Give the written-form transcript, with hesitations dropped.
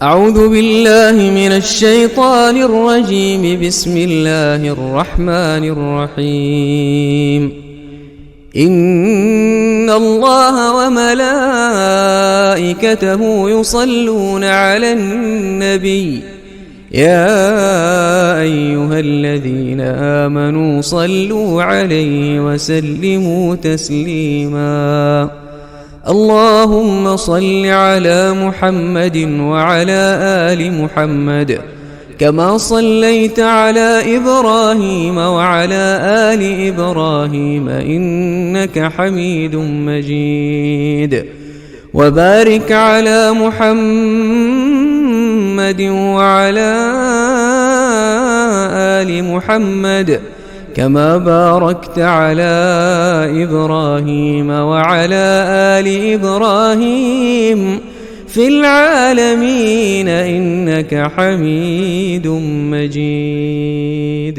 أعوذ بالله من الشيطان الرجيم. بسم الله الرحمن الرحيم. إن الله وملائكته يصلون على النبي يا أيها الذين آمنوا صلوا عليه وسلموا تسليما. اللهم صل على محمد وعلى آل محمد كما صليت على إبراهيم وعلى آل إبراهيم إنك حميد مجيد. وبارك على محمد وعلى آل محمد كما باركت على إبراهيم وعلى آل إبراهيم في العالمين إنك حميد مجيد.